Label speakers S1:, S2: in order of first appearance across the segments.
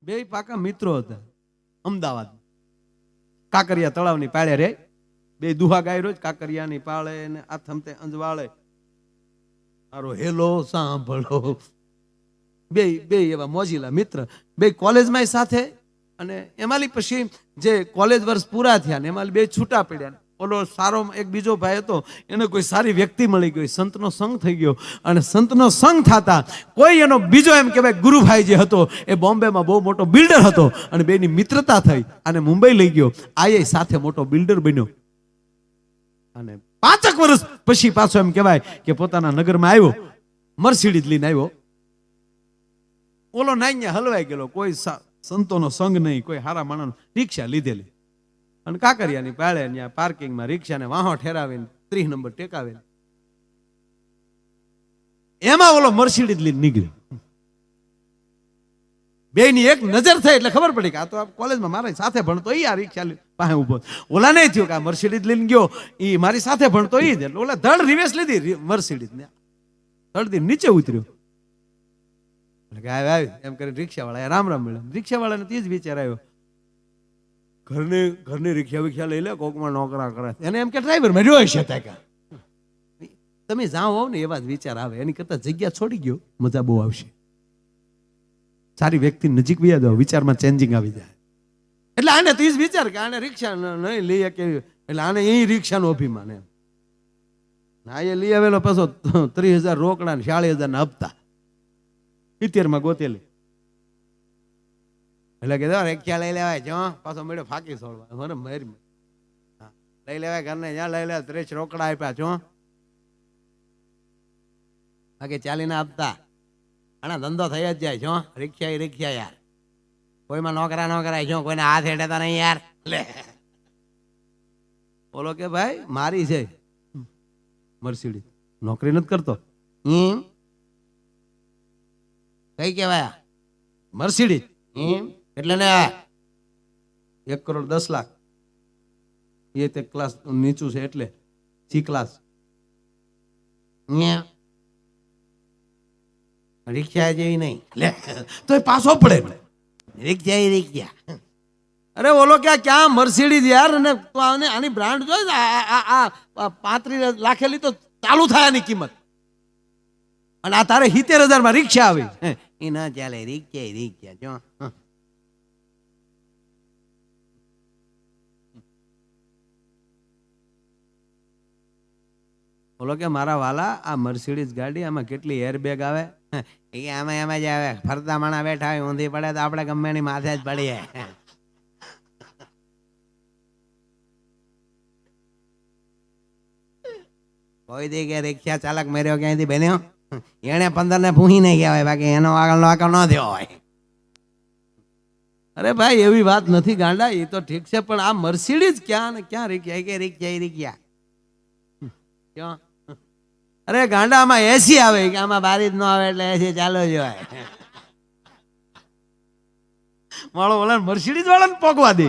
S1: બે પાકા મિત્રો હતા અમદાવાદ કાકરિયા તળાવની પાળે રે બે દુહા ગાય રોજ કાકરિયાની પાળે ને આ થમતે અંજવાળે આરો હેલો સાંભળો બે બે એવા મોજીલા મિત્ર બે કોલેજમાં સાથે અને એમાંલી પછી જે કોલેજ વર્ષ પૂરા થયા ને એમાં બે છૂટા પડ્યા ઓલો સારો એક બીજો ભાઈ હતો એને કોઈ સારી વ્યક્તિ મળી ગઈ સંતનો સંગ થઈ ગયો અને સંતનો સંગ થતા કોઈ એનો બીજો એમ કહેવાય ગુરુભાઈ જે હતો એ બોમ્બેમાં બહુ મોટો બિલ્ડર હતો અને બેની મિત્રતા થઈ અને મુંબઈ લઈ ગયો આ સાથે મોટો બિલ્ડર બન્યો અને 5 વર્ષ પછી પાછો એમ કહેવાય કે પોતાના નગરમાં આવ્યો મર્સિડીઝ લઈને આવ્યો ઓલો નાઈ હલવાઈ ગયેલો કોઈ સંતોનો સંગ નહીં કોઈ હારા માણસ રિક્ષા લીધેલી અને કાકરિયાની પાળે ત્યાં પાર્કિંગમાં રિક્ષાને વાહો ઠેરાવીને 30 નંબર ટેકાવે એમાં ઓલો મર્સિડીઝ લઈને નીકળ્યો બેની એક નજર થઈ એટલે ખબર પડી કે આ તો કોલેજમાં મારી સાથે ભણતો ઈ આ રિક્ષા પાસે ઉભો ઓલા નહીં થયું કે આ મર્સિડીઝ લઈને ગયો ઈ મારી સાથે ભણતો ઈ જ એટલે ઓલા ધડ રિવેસ લીધી મર્સિડીઝ ને ધડથી નીચે ઉતર્યો એટલે કે આવી એમ કરી રિક્ષાવાળા રામ રામ મળ્યા રિક્ષાવાળાને તે જ વિચાર આવ્યો ઘરની રિક્ષા લઈ લે કોકમાં નોકરા કરે એને એમ કે ડ્રાઈવર માં રહ્યો છે તમે જાઓ હોવ ને એવા જ વિચાર આવે એની કરતા જગ્યા છોડી ગયો મજા બહુ આવશે સારી વ્યક્તિ નજીક વ્યા દો વિચારમાં ચેન્જિંગ આવી જાય એટલે આને તો જ વિચાર કે આને રિક્ષા નહીં લઈ શકે એટલે આને એ રિક્ષાનું અભિમાન એમ ના એ લઈ આવેલો પાછો 30,000 રોકડા ને 40,000 ના હપ્તા 70 માં ગોતેલી એટલે કે રિક્ષા લઈ લેવાય જો પાછો મેળો ફાંકી છોડવા મને મારી લઈ લેવાય ઘરને જ્યાં લઈ લેવાય 30 રોકડા આપ્યા છો બાકી ચાલીને આપતા અને ધંધો થઈ જ જાય છો રિક્ષા યાર કોઈમાં નોકરા ન કરાય છો કોઈને હાથ હેઠતા નહીં યાર લે બોલો કે ભાઈ મારી છે મર્સિડીઝ નોકરી નથી કરતો કઈ કેવાય મર્સિડીઝ એટલે ને 1,10,00,000 એ તે ક્લાસ નીચું છે એટલે સી ક્લાસ રિક્ષા જેવી નહીં તો એ પાછો પડે રિક્ષા અરે બોલો ક્યાં મર્સિડીઝ યાર અને આની બ્રાન્ડ જો 35 લાખેલી તો ચાલુ થાય આની કિંમત અને આ તારે 70,000 માં રિક્ષા આવી એ ના ચાલે રિક્ષા જો બોલો કે મારા વાલા આ મર્સિડીઝ ગાડી આમાં કેટલી એરબેગ આવે આમાં જ આવે ફરતા માણા બેઠા હોય ઊંધી પડે તો આપણે ગમે એની માથે જ પડીએ કોઈ દી કે રિક્ષા ચાલક મેર્યો ક્યાંયથી બન્યો એને 15 ને ભૂહી નહીં કહેવાય બાકી એનો આગળ વાંકો ન થયો હોય અરે ભાઈ એવી વાત નથી ગાંડા એ તો ઠીક છે પણ આ મર્સિડીઝ ક્યાં ને ક્યાં રિક્ષા ક્યાં અરે ગાંડા આમાં એસી આવે કે આમાં બારી જ ન આવે એટલે એસી ચાલો જ હોય મારો ઓલા મર્સિડીઝ વાળાને પોગવા દે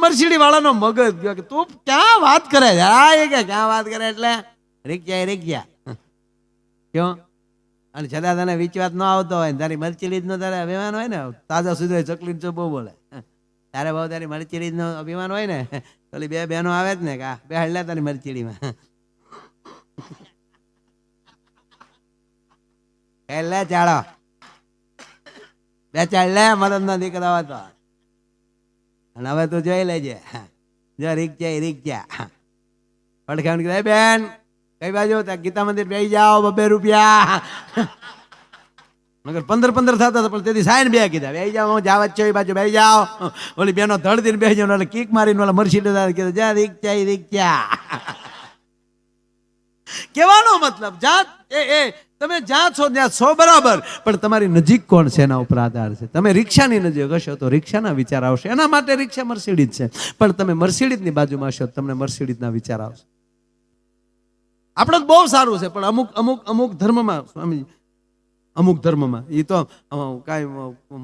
S1: મર્સિડીઝ વાળાનો મગજ ગયો કે તું ક્યાં વાત કરે છે કે ક્યાં વાત કરે એટલે રિક્ષા ક્યો અને છતાં તને વિચવાત ન આવતો હોય તારી મર્સિડીઝ નો તારે અભિમાન હોય ને તાજા સુધી ચકલી તો બહુ બોલે તારે બહુ તારી મર્સિડીઝ નો અભિમાન હોય ને પેલી બે બહેનો આવે જ ને કા બે હડલા તારી મર્સિડીમાં એટલે ચાલો બે ચાલ લે મદદ ના દીકરા હતો અને હવે તું જોઈ લેજે જો રિક્ષા પડખે બેન કઈ બાજુ ગીતા મંદિર બેસી જાઓ 2 રૂપિયા મગર 15 થતા હતા પણ તેથી સાઈન બે કીધા બેસી જાઓ હું જાવ છો એ બાજુ બેસી જાઓ ઓલી બેનો ધડતીને બેસી જાવ એટલે કીક મારીને ઓલા મર્સિડીઝ કીધું જા રિક્ષા કહેવાનો મતલબ જા તમે જ્યાં છો ત્યાં છો બરાબર પણ તમારી નજીક કોણ છે એના ઉપર આધાર છે તમે રિક્ષાની નજીક હશો તો રિક્ષાના વિચાર આવશે એના માટે રિક્ષા મર્સિડીઝ છે પણ તમે મર્સિડીઝની બાજુમાં હશો તમને મર્સિડીઝના વિચાર આવશે આપણે બહુ સારું છે પણ અમુક ધર્મમાં સ્વામી અમુક ધર્મમાં એ તો કાંઈ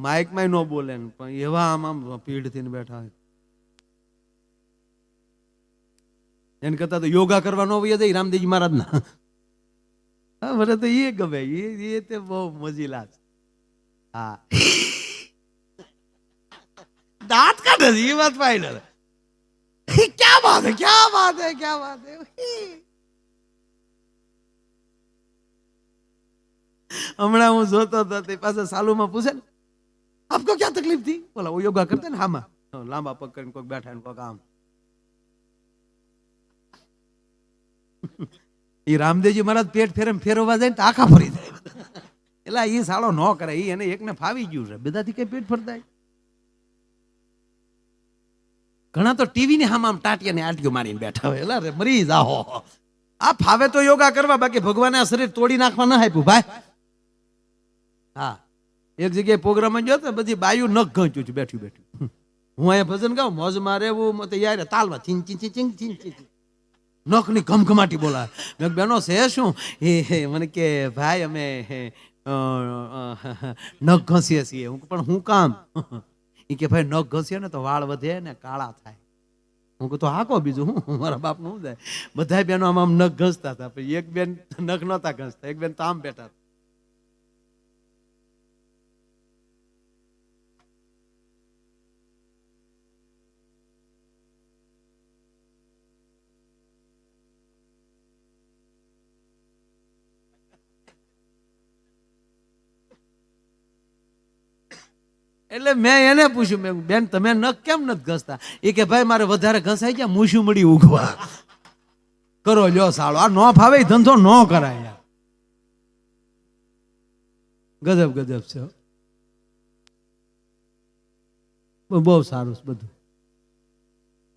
S1: માઇકમાં ન બોલે ને પણ એવા આમ પીઢ થઈને બેઠા હોય એને કરતા તો યોગા કરવા ન હોય જાય રામદેવજી મહારાજના મને તો એ ગમે એ તે બહુ મજીલા છે હા દાંત કાઢે છે એ વાત ફાઈનલ. ક્યાં બાત હે, ક્યાં બાત હે, ક્યાં બાત હે. હમણાં હું જોતો હતો તે પાછા સાલુમાં પૂછે ને આપકો ક્યાં તકલીફ થી, બોલા वो યોગા કરતે ને હામાં લાંબા પગ કરીને કોઈક બેઠા ને કોઈક આમ. એ રામદેવજી મહારાજ પેટ ફેરવવા જાય ને તો આખા ફરી જાય. એટલે એ સાળો ન કરે, એ એને એકને ફાવી ગયું છે, બધાથી કઈ પેટ ફરતા. ઘણા તો ટીવી ની હામ આમ ટાટિયા ને આટીઓ મારીને બેઠા હોય, એટલે મરી જાઓ. આ ફાવે તો યોગા કરવા, બાકી ભગવાને આ શરીર તોડી નાખવા ના આપ્યું ભાઈ. હા એક જગ્યાએ પ્રોગ્રામ ગયો તો બધી બાયું નખ ઘંચ્યું છે બેઠું બેઠું. હું અહીંયા ભજન ગાઉં મોજ મારે એવું યાર તાલવા ચીન ચીન ચીન ચીન ચીન નખ ની ઘમઘમાટી બોલાવે. મેં બેનો છે શું એ મને કે ભાઈ અમે નખ ઘસીએ છીએ. હું પણ હું કામ? એ કે ભાઈ નખ ઘસીએ ને તો વાળ વધે ને કાળા થાય. હું કહું તો હાકો બીજું હું મારા બાપ નું જાય. બધા બેનો આમ નખ ઘસતા હતા, એક બેન નખ નહોતા ઘસતા, એક બેન તો આમ બેઠા. એટલે મેં એને પૂછ્યું, મેં બેન તમે નખ કેમ નથી ઘસતા? એ કે ભાઈ મારે વધારે ઘસાઈ ગયા મૂછું મળી ઉગવા. કરો લ્યો સાળો, આ નો ફાવે ધંધો ન કરાય. ગજબ ગજબ છે, બહુ સારું બધું.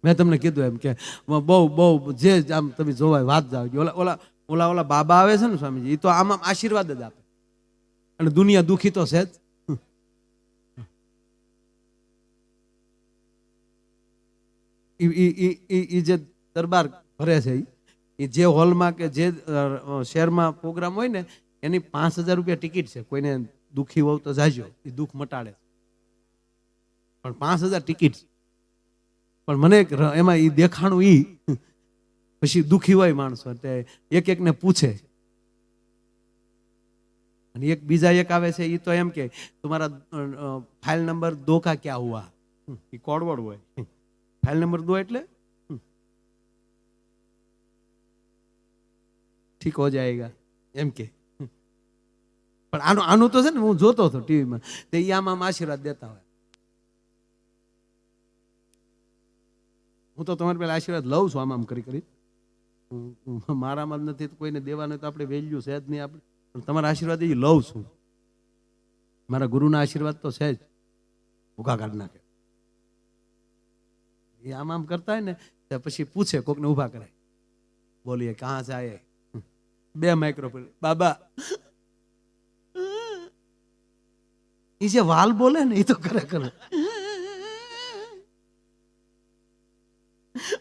S1: મેં તમને કીધું એમ કે બહુ બહુ જે આમ તમે જોવાય વાત જાવ. ઓલા ઓલા ઓલા ઓલા બાબા આવે છે ને સ્વામીજી, એ તો આમ આમ આશીર્વાદ જ આપે, અને દુનિયા દુખી તો છે જ. એ જે દરબાર ભરે છે, એ જે હોલમાં કે જે શહેરમાં પ્રોગ્રામ હોય ને, એની 5,000 રૂપિયા ટિકિટ છે. કોઈને દુખી હોવ તો જાજો, એ દુઃખ મટાડે. પણ 5,000 ટિકિટ. પણ મને એમાં એ દેખાણું ઈ પછી દુખી હોય માણસો એક એકને પૂછે, અને એક બીજા એક આવે છે એ તો એમ કે તમારા ફાઇલ નંબર 2 કા ક્યાં હુઆ. એ કોડવર્ડ હોય. ફાઇલ નંબર 2 એટલે ઠીક હો જાયેગા એમ કે. પણ આનું આનું તો છે ને, હું જોતો હતો ટીવીમાં, તો એ આમ આશીર્વાદ દેતા હોય. હું તો તમારી પેલા આશીર્વાદ લઉં છું આમ કરી કરી. મારામાં જ નથી કોઈને દેવાનું, તો આપણે વેલ્યુ છે જ નહીં આપણે. પણ તમારા આશીર્વાદ એ લઉં છું. મારા ગુરુના આશીર્વાદ તો છે જ, ભૂખા કાઢ નાખે. એ આમ કરતા હોય ને તો પછી પૂછે, કોકને ઊભા કરાય, બોલીએ કહા સે આયે. 2 માઇક્રોફોન. બાબા એ જે વાલ બોલે ને એ તો ખરેખર,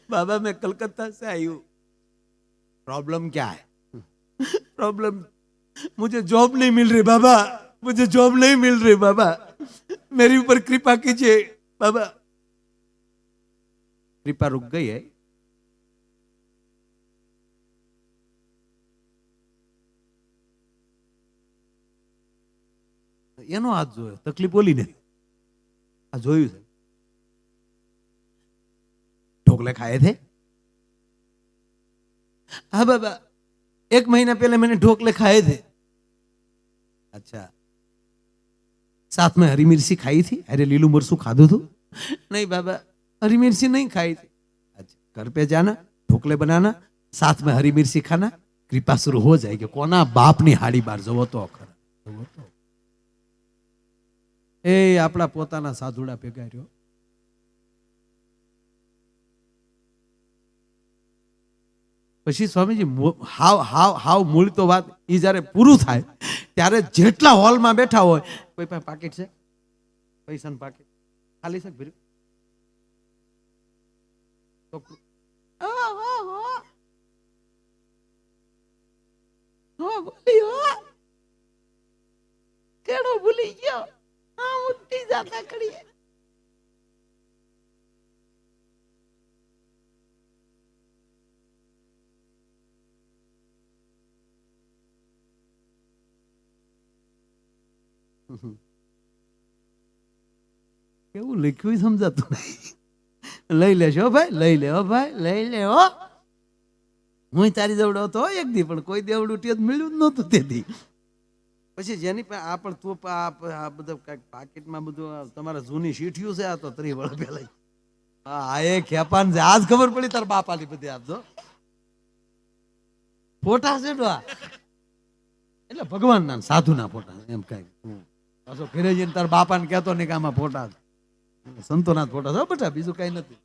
S1: बाबा मैं कलकत्ता से आई हूं, प्रॉब्लम क्या है? प्रॉब्लम मुझे जॉब नहीं मिल रही बाबा, मुझे जॉब नहीं मिल रही बाबा, मेरे ऊपर कृपा कीजिए बाबा. कृपा रुक गई है. એનો હાથ જોયો, તકલીફ બોલી ને આ જોયું છે. ढोकले खाए थे? हाँ बाबा, 1 महीना पहले मैंने ढोकले खाए थे. अच्छा, साथ में हरी मिर्ची खाई थी? अरे लीलू मरसू खाधु थू? नहीं बाबा, हरी मिर्ची नहीं खाई थी. अच्छा, घर पे जाना, ढोकले बनाना, साथ में हरी मिर्ची खाना, कृपा शुरू हो जाएगी. कोना बाप ની હાડી બાર જવો તો ખરા, જવો તો એ આપણા પોતાના સાધુડા ભેગા રહ્યો. પછી સ્વામીજી હાવ હાવ હાવ મૂળ તો વાત એ જ્યારે પૂરું થાય ત્યારે જેટલા હોલમાં બેઠા હોય, કોઈ પાસે પાકીટ છે? પૈસાનું પાકીટ ખાલી છે ભીરું? કેડો ભૂલી ગયો? હા ઉઠી જાતા કરીએ. કેવું લખ્યું સમજાતું નહીં. લઈ લેશો ભાઈ, લઈ લે ભાઈ, લઈ લે હો. હું તારી દેવડો હતો એક દી, પણ કોઈ દેવડું ટેજ મળ્યું જ નહોતું તેથી. પછી જેની પાસે આ પણ તું આ બધું કઈક પાકીટમાં બધું તમારા જૂની શીઠિયું છે, આ તો 30 વર્ષ પહેલા. હા એ ખેપાન છે, આજ ખબર પડી તાર બાપાની બધી આપજો ફોટા છે એટલે ભગવાનના સાધુના ફોટા એમ કઈ. પાછો ઘરે જઈને તાર બાપાને કહેતો નહીં કે આમાં ફોટા સંતોના જ ફોટા છે બેટા, બીજું કઈ નથી.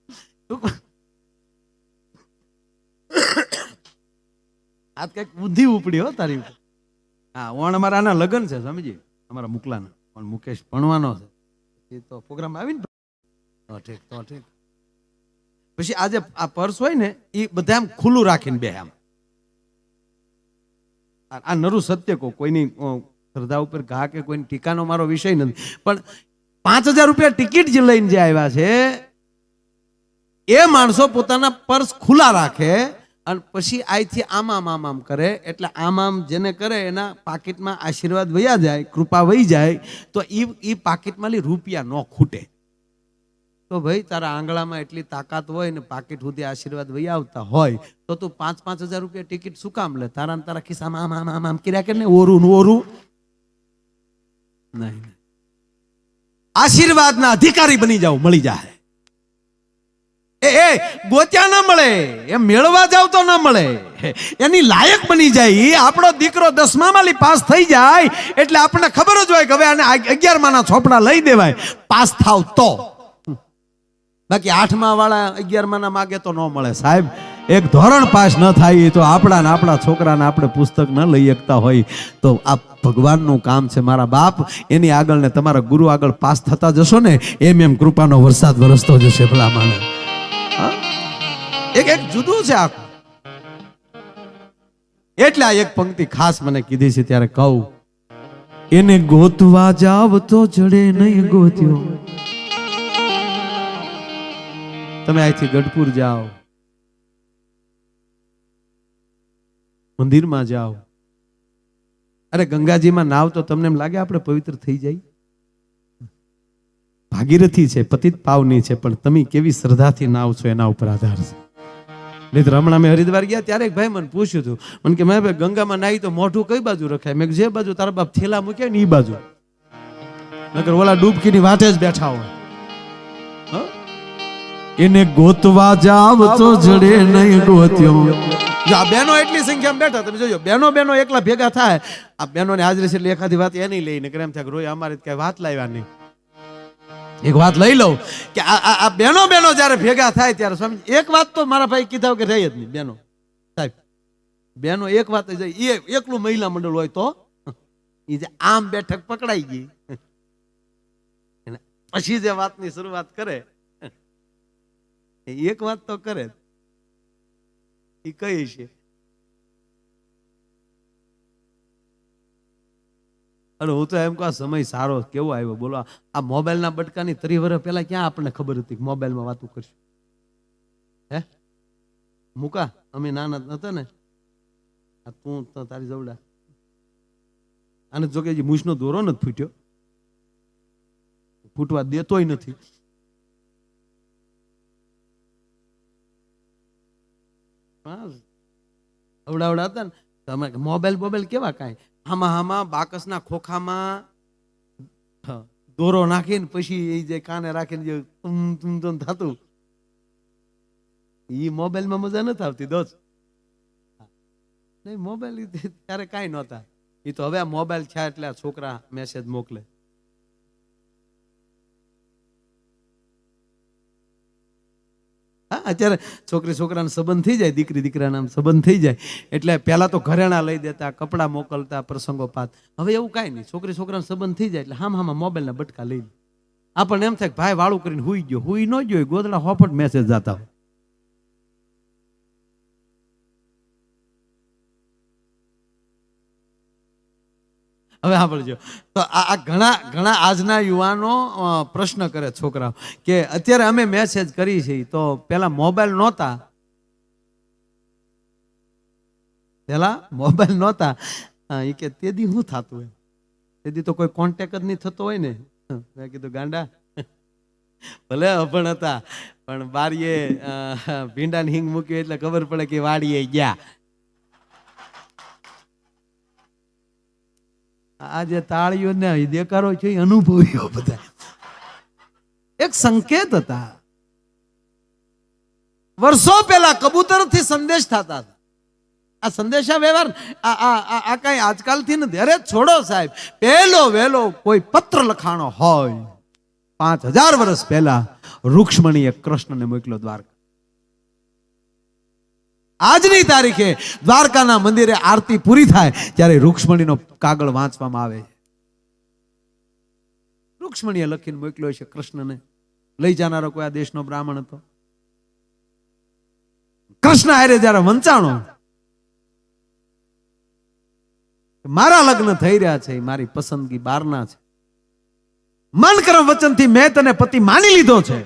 S1: આજ કઈક બુદ્ધિ ઉપડી હો તારી ઉપર. હા ઓણ અમારા આના લગ્ન છે સમજી, અમારા મુકલાના પણ મુકેશ ભણવાનો છે, એ તો પ્રોગ્રામ આવી ને તો ઠીક તો ઠીક. પછી આજે આ પર્સ હોય ને એ બધા આમ ખુલ્લું રાખીને બે આમ. આ નરું સત્ય કહું, કોઈની શ્રદ્ધા ઉપર ઘા કે કોઈની ટીકાનો મારો વિષય નથી, પણ 5000 રૂપિયા ટિકિટ જે લઈને જે આવ્યા છે એ માણસો પોતાના પર્સ ખુલ્લા રાખે અને પછી અહીંથી આમ કરે, એટલે આમ જેને કરે એના પાકીટમાં આશીર્વાદ વયા જાય, કૃપા વહી જાય, તો એ પાકીટમાં રૂપિયા ન ખૂટે. તો ભાઈ તારા આંગળામાં એટલી તાકાત હોય ને પાકીટ સુધી આશીર્વાદ વહી આવતા હોય તો તું 5-5000 રૂપિયા ટિકિટ શું કામ લે? તારા ખિસ્સામાં આમ કર્યા કે ને ઓરું નહીં. આશીર્વાદના અધિકારી બની જાવ, મળી જાય. એ ગોત્યા ના મળે, એમ મેળવા જાવ તો ના મળે, એની લાયક બની જાય. આપણો દીકરો 10મા પાસ થઈ જાય એટલે આપણને ખબર જ હોય કે હવે આને 11માના ચોપડા લઈ દેવાય, પાસ થાવ તો. બાકી 8મા વાળા 11માના માગે તો ન મળે સાહેબ. એક ધોરણ પાસ ન થાય તો આપણા છોકરાને આપણે પુસ્તક ન લઈ શકતા હોય તો આ ભગવાનનું કામ છે. મારા બાપ એની આગળ ને તમારા ગુરુ આગળ પાસ થતા જશો ને એમ કૃપાનો વરસાદ વરસતો જશે. ભલા માને એક જુદું છે આખું. એટલે આ એક પંક્તિ ખાસ મને કીધી છે ત્યારે કહું, એને ગોતવા જાવ તો જડે નહીં ગોત્યો. તમે અહીંથી ગઢપુર જાઓ, મંદિરમાં જાઓ, અરે ગંગાજીમાં નાવ તો તમને એમ લાગે આપણે પવિત્ર થઈ જાય? ભાગીરથી છે, પતિત પાવની છે, પણ તમે કેવી શ્રદ્ધાથી નાવ છો એના ઉપર આધાર છે. નહીં તો હમણાં મેં હરિદ્વાર ગયા ત્યારે એક ભાઈ મને પૂછ્યું હતું, મને કે મેં ભાઈ ગંગામાં નાહી તો મોઢું કઈ બાજુ રખાય? મેં જે બાજુ તારા બાપ થેલા મૂક્યા ને એ બાજુ, નકર ઓલા ડૂબકીની વાટે જ બેઠા હોય. એને ગોતવા જાવ તો જડે નહીં ગોત્યો. આ બહેનો એટલી સંખ્યામાં બેઠા, તમે જોજો બહેનો એકલા ભેગા થાય, આ બહેનોની હાજરી છે એટલે એખાદી વાત એની લઈને એમ થાય રોય અમારે કઈ વાત લાવ્યા નહીં. એક વાત લઈ લઉં કે આ બહેનો જયારે ભેગા થાય ત્યારે સ્વામી એક વાત તો મારા ભાઈ કીધા કે રહી જ નહીં. બહેનો સાહેબ બહેનો એક વાત એ એકલું મહિલા મંડળ હોય તો એ જે આમ બેઠક પકડાઈ ગઈ પછી જે વાતની શરૂઆત કરે એક વાત તો કરે એ કઈ છે. અને હું તો એમ કહું સમય સારો કેવો આવ્યો બોલો. આ મોબાઈલના બટકાની 30 વર્ષ પહેલા ક્યાં આપણને ખબર હતી કે મોબાઈલમાં વાતું કરશું? હે મુકા અમે નાના નતા ને, તું તારી જવડા આને જો કે મૂછનો દોરો નથી ફૂટ્યો, ફૂટવા દેતોય નથી. અવડા હતા ને તમે મોબાઈલ કેવા કાંઈ હામાં બાકસના ખોખામાં દોરો નાખીને પછી એ જે કાને રાખીને જે તુમ થતું એ મોબાઈલમાં મજા નથી આવતી દોસ્ત. નહીં મોબાઈલ ત્યારે કાંઈ નહોતા. એ તો હવે આ મોબાઈલ છે એટલે આ છોકરા મેસેજ મોકલે. અત્યારે છોકરાનો સંબંધ થઈ જાય, દીકરી દીકરાના સંબંધ થઈ જાય એટલે પહેલા તો ઘરેણા લઈ દેતા, કપડા મોકલતા, પ્રસંગોપાત. હવે એવું કાંઈ નહીં, છોકરાનો સંબંધ થઈ જાય એટલે હામાં મોબાઈલના બટકા લઈ લે. આપણને એમ થાય ભાઈ વાળું કરીને હુઈ ગયો, હુઈ ન ગયો, ગોદડા હોફટ મેસેજ જતા હોય. હવે સાંભળજો તો આ ઘણા આજના યુવાનો પ્રશ્ન કરે છોકરાઓ કે અત્યારે અમે મેસેજ કરી છે તો પેલા મોબાઈલ નહોતા, એ કે તેદી શું થતું હોય? તેદી તો કોઈ કોન્ટેક્ટ જ નહીં થતો હોય ને. મેં કીધું ગાંડા ભલે અભણ હતા પણ બારીએ ભીંડાની હિંગ મૂકી એટલે ખબર પડે કે વાડીએ ગયા. આ જે તાળીઓ ને દેકારો છે એ અનુભવીઓ બધા એક સંકેત હતા. વર્ષો પહેલા કબૂતર થી સંદેશ થતા હતા. આ સંદેશા વ્યવહાર આ કઈ આજકાલથી નથી. અરે છોડો સાહેબ, પહેલો વહેલો કોઈ પત્ર લખાણો હોય 5000 વર્ષ પહેલા રૂક્ષ્મણીએ કૃષ્ણને મોકલ્યો દ્વારકા. આજની તારીખે દ્વારકાના મંદિરે આરતી પૂરી થાય ત્યારે રૂક્ષ્મણીનો કાગળ વાંચવામાં આવે. રૂક્ષ્મણીએ લખીને મોકલ્યો છે કૃષ્ણને. લઈ જનારો કોઈ આ દેશનો બ્રાહ્મણ હતો. કૃષ્ણ હારે જયારે વંચાણો, મારા લગ્ન થઈ રહ્યા છે, મારી પસંદગી બારના છે, મન કર્મ વચનથી મેં તને પતિ માની લીધો છે.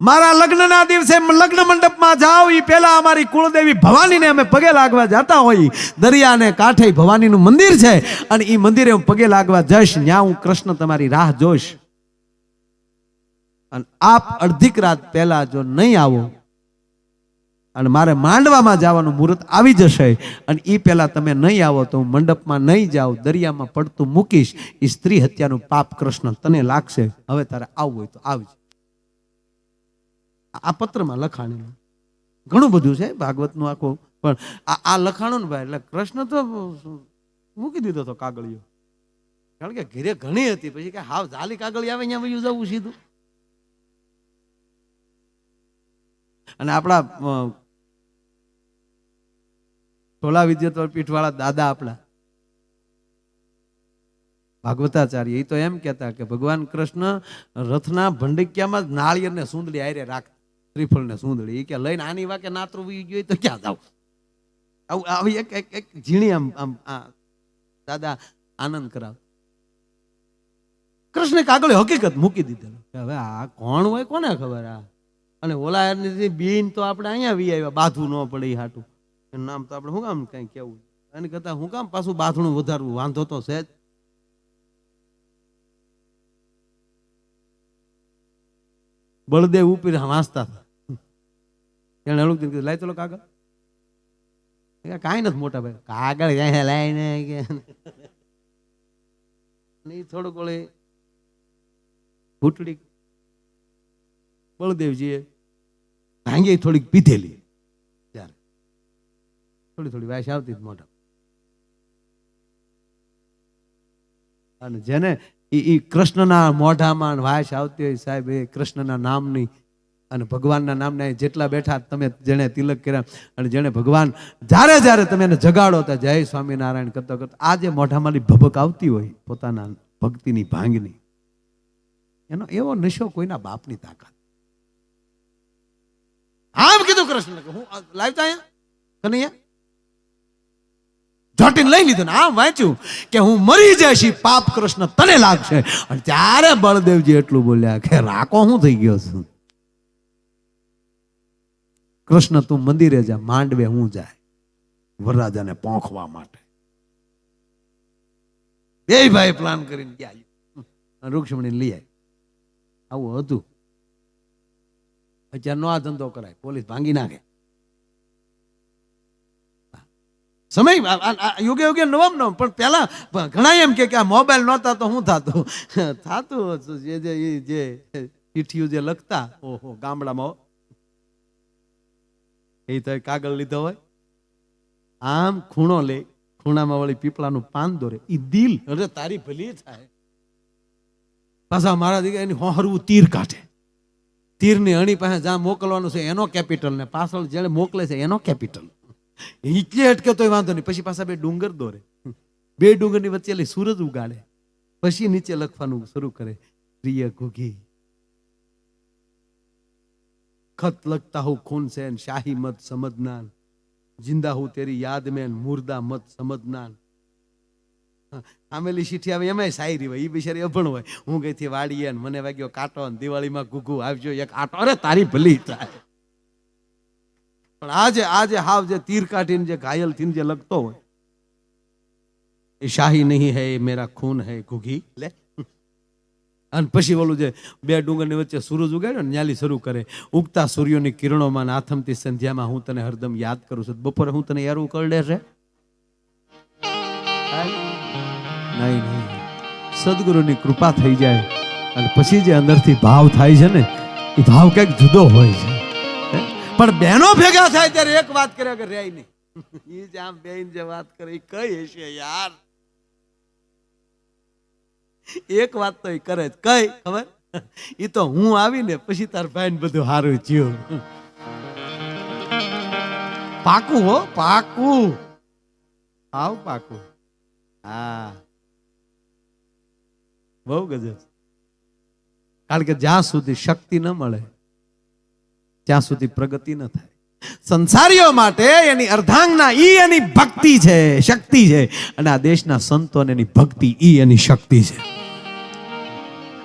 S1: મારા લગ્નના દિવસે લગ્ન મંડપમાં જાઓ એ પહેલા અમારી કુળદેવી ભવાનીને અમે પગે લાગવા જતા હોઈ. દરિયાને કાંઠે ભવાનીનું મંદિર છે અને એ મંદિરે હું પગે લાગવા જઈશ. ત્યાં હું કૃષ્ણ તમારી રાહ જોઈશ અને આપ અડધીક રાત પહેલા જો નહીં આવો અને મારે માંડવામાં જવાનું મુહૂર્ત આવી જશે અને એ પહેલા તમે નહીં આવો તો હું મંડપમાં નહીં જાઉં, દરિયામાં પડતું મૂકીશ. એ સ્ત્રી હત્યાનું પાપ કૃષ્ણ તને લાગશે. હવે તારે આવવું હોય તો આવજે. આ પત્રમાં લખાણેલું ઘણું બધું છે ભાગવતનું આખું, પણ આ લખાણું ને ભાઈ એટલે કૃષ્ણ તો મૂકી દીધો હતો કાગળિયો. કારણ કે ઘરે ઘણી હતી, પછી કે હાવ જાલી કાગળી આવે અહીંયા વયું જવું સીધું. અને આપણા ટોલા વિદ્યાધર પીઠવાળા દાદા આપણા ભાગવતાચાર્ય એ તો એમ કહેતા કે ભગવાન કૃષ્ણ રથના ભંડિકિયામાં જ નાળિયેરને સુંદડી આયરે રાખ, શ્રીફળ ને સુંદડી. એ કે લઈને આની વાકે નાતરું વી ગયું તો ક્યાં જાવ. આવું આવી એક ઝીણી આમ દાદા આનંદ કરાવ. કૃષ્ણે કાગળ હકીકત મૂકી દીધેલો. હવે આ કોણ હોય કોને ખબર. આ અને ઓલા બીન તો આપણે અહીંયા વી આવ્યા, બાથું ન પડે એ હાટું. એનું નામ તો આપણે શું કામ કઈ કેવું, એની કરતા હું કામ પાછું બાથણું વધારવું, વાંધો તો છે જ. બળદેવ ઉપર વાંચતા હતા. એને હલું કીધું લાય ચલો કાગળ. કાંઈ નથી મોટા ભાઈ, કાગળ લાઈને થોડુંક ઓળી ઘૂંટડી બળદેવજીએ ભાંગી થોડીક પીધેલી. ત્યારે થોડી વાયસ આવતી મોટા. અને જેને એ કૃષ્ણના મોઢામાં વાયસ આવતી હોય સાહેબ, એ કૃષ્ણના નામની અને ભગવાનના નામના જેટલા બેઠા તમે જેને તિલક કર્યા અને જેને ભગવાન જ્યારે જ્યારે તમે એને જગાડો તો જય સ્વામિનારાયણ કરતા કરતા આ જે મોઢામાંની ભભક આવતી હોય પોતાના ભક્તિની ભાંગની, એનો એવો નશો કોઈના બાપની તાકાત. આમ કીધું કૃષ્ણ કે હું લાવતા અહીંયા કનૈયા જોટીને લઈ લીધું ને આમ વાંચ્યું કે હું મરી જઈશ, પાપ કૃષ્ણ તને લાગશે. અને ત્યારે બળદેવજી એટલું બોલ્યા કે રાકો હું થઈ ગયો છું. કૃષ્ણ તું મંદિરે જા, માંડવે હું જાય વરરાજાને પોંખવા માટે. બે ભાઈ પ્લાન કરીને ગયા, રૂક્ષ્મણી લઈ આવી. આવું હતું. અત્યારે નો આ ધંધો કરાય, પોલીસ ભાંગી નાખે. સમય યુગે યુગે નવમ નવ. પણ પેલા ઘણા એમ કે આ મોબાઈલ નહોતા તો શું થતું થતું જે ચીઠીઓ જે લખતા ઓહો ગામડામાં, એ તો કાગળ લીધો હોય આમ ખૂણો લે, ખૂણામાં વળી પીપળાનું પાન દોરે, એ દિલ અરે તારી ભલી થાય. પાછા મારા દીકરા એની હોહરવું તીર કાઢે, તીરની અણી પાસે જ્યાં મોકલવાનું છે એનો કેપિટલ ને પાછળ જેને મોકલે છે એનો કેપિટલ. એટલે અટકે તોય વાંધો નહીં. પછી પાછા બે ડુંગર દોરે, બે ડુંગરની વચ્ચે સૂરજ ઉગાડે, પછી નીચે લખવાનું શરૂ કરે પ્રિય ઘુઘી खत लगता हूं खून से शाही मत समझना, जिंदा हूं तेरी याद में मुर्दा मत समझना. આમેલી શીઠી આવે એમાં શાયરી હોય, એ બિચારી અભણ હોય. હું ગઈ થી વાડીએ ને મને વાગ્યો કાંટો ને દિવાળીમાં ઘૂઘું આવજો એક આટો, અરે તારી ભલી થાય. પણ આજે હાવ જે તીર કાઢીને જે ઘાયલ થઈને જે લખતો હોય એ શાહી નહીં હૈ મેરા ખૂન હૈ ઘુઘી લે. અને પછી ઓલું જે બે ડુંગરની વચ્ચે સૂરજ ઉગાડ્યો ને ન્યાલી શરૂ કરે, ઉગતા સૂર્યોની કિરણોમાં આથમતી સંધ્યામાં હું તને હરદમ યાદ કરું છું. બપોરે હું તને યારું કરડે છે? નહીં. સદગુરુની કૃપા થઈ જાય અને પછી જે અંદરથી ભાવ થાય છે ને એ ભાવ કંઈક જુદો હોય છે. પણ બહેનો ભેગા થાય ત્યારે એક વાત કરે કે રે નહીં, એ જ આમ બેન જે વાત કરે એ કઈ હશે યાર. એક વાત તો એ કરે જ, કઈ ખબર? એ તો હું આવીને પછી તાર ભાઈ બધું હારું થયું. પાકું હો, પાકું, આવ પાકું. હા, બહુ ગજબ. કારણ કે જ્યાં સુધી શક્તિ ન મળે ત્યાં સુધી પ્રગતિ ન થાય. સંસારીઓ માટે એની અર્ધાંગના ઈ એની ભક્તિ છે, શક્તિ છે, અને આ દેશના સંતોને એની ભક્તિ ઈ એની શક્તિ છે.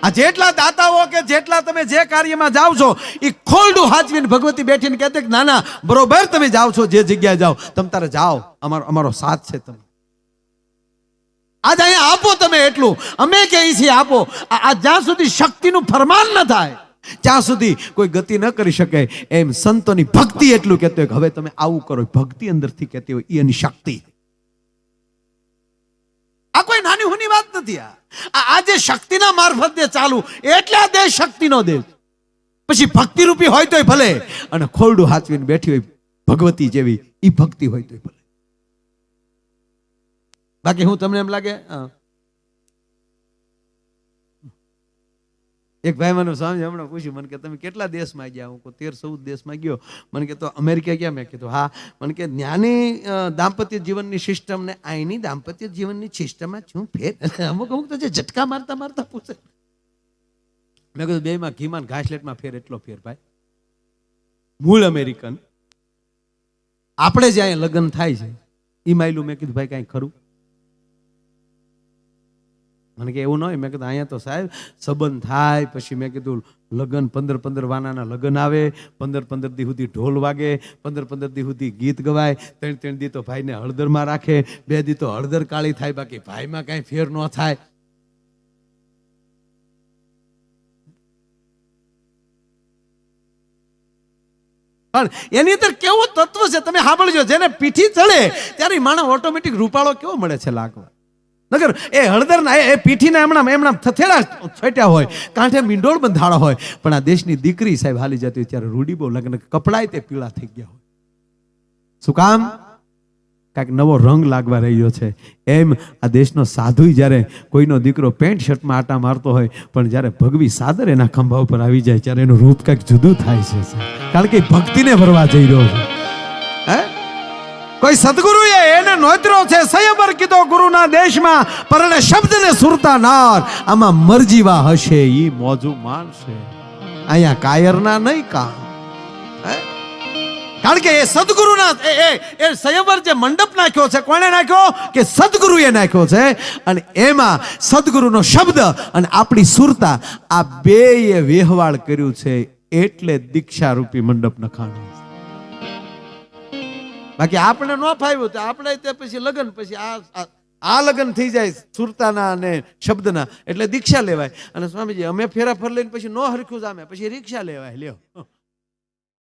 S1: આ જેટલા દાતાઓ કે જેટલા તમે જે કાર્યમાં જાઓ છો એ ખોલડું હાચવીને ભગવતી બેઠીને કહેતે કે ના ના બરોબર તમે જાઓ છો, જે જગ્યાએ જાઓ તમે તારે જાઓ, અમારો સાથ છે. તમે આજ અહીંયા આપો, તમે એટલું અમે કહીએ છીએ આપો. આ જ્યાં સુધી શક્તિનું ફરમાન ન થાય ત્યાં સુધી કોઈ ગતિ ન કરી શકે. એમ સંતોની ભક્તિ એટલું કહેતી હોય કે હવે તમે આવું કરો. ભક્તિ અંદરથી કહેતી હોય એની શક્તિ. આ કોઈ નાની હુની વાત નથી. આ જે શક્તિના મારફતે ચાલુ એટલે આ દેશ શક્તિનો દેશ. પછી ભક્તિ રૂપી હોય તોય ભલે, અને ખોરડું હાચવીને બેઠી હોય ભગવતી જેવી ઈ ભક્તિ હોય તોય ભલે. બાકી હું તમને એમ લાગે, એક ભાઈ મને સ્વામી હમણાં પૂછ્યું, મને કે તમે કેટલા દેશમાં ગયા? હું 13-14 દેશમાં ગયો. મને કે તો અમેરિકા ગયા? મેં કીધું હા. મને કે જ્ઞાની દાંપત્ય જીવનની સિસ્ટમ ને અહીંની દાંપત્ય જીવનની સિસ્ટમમાં શું ફેર? અમુક તો જે ઝટકા મારતા મારતા પૂછે. મેં કીધું બેમાં ઘીમાં ઘાસલેટમાં ફેર એટલો ફેર ભાઈ. મૂળ અમેરિકન, આપણે જે અહીંયા લગ્ન થાય છે એ માયલું. મેં કીધું ભાઈ કાંઈ ખરું? મને કે એવું ન હોય. મેં કીધું અહીંયા તો સાહેબ સંબંધ થાય પછી મેં કીધું લગ્ન 15-15 વાનાના લગ્ન આવે, 15-15 દી સુધી ઢોલ વાગે, 15-15 દી સુધી ગીત ગવાય, 3-3 દી તો ભાઈને હળદરમાં રાખે, 2 દી તો હળદર કાળી થાય, બાકી ભાઈમાં કાંઈ ફેર ન થાય. પણ એની અંદર કેવો તત્વ છે તમે સાંભળજો. જેને પીઠી ચડે ત્યારે માણસ ઓટોમેટિક રૂપાળો કેવો મળે છે લાગવા. નગર એ હળદરના એ પીઠીના એમણા થથેડા છોટ્યા હોય, કાંઠે મીંડોળ બંધાળા હોય, પણ આ દેશની દીકરી સાહેબ હાલી જતી હોય ત્યારે રૂડીબો લગ્ન કપડાય તે પીળા થઈ ગયા હોય. શું કામ? કાંઈક નવો રંગ લાગવા રહ્યો છે. એમ આ દેશનો સાધુ જ્યારે કોઈનો દીકરો પેન્ટ શર્ટમાં આટા મારતો હોય, પણ જ્યારે ભગવી સાદર એના ખંભા ઉપર આવી જાય ત્યારે એનું રૂપ કંઈક જુદું થાય છે. કારણ કે ભક્તિને ભરવા જઈ રહ્યો છે. કોઈ સદગુરુએ એને નોતરો છે સંયમર કીધો ગુરુના દેશમાં, પરણે શબ્દને સુરતા નાર, આમાં મરજીવા હશે ઈ મોજું માનશે. અહીંયા કાયરના નહીં કામ. કારણ કે એ સદગુરુના એ સંયમર જે મંડપ નાખ્યો છે, કોણે નાખ્યો? કે સદગુરુએ નાખ્યો છે. અને એમાં સદગુરુનો શબ્દ અને આપણી સુરતા આ બેય વેહવાળ કર્યું છે, એટલે દીક્ષા રૂપી મંડપ નખાણું. બાકી આપણે ન ફાવ્યું તો આપણે તે પછી લગ્ન, પછી આ લગ્ન થઈ જાય સુરતાના અને શબ્દના, એટલે દીક્ષા લેવાય. અને સ્વામીજી અમે ફેરા ફર લઈને પછી નો હરખું જામે, પછી રીક્ષા લેવાય. લ્યો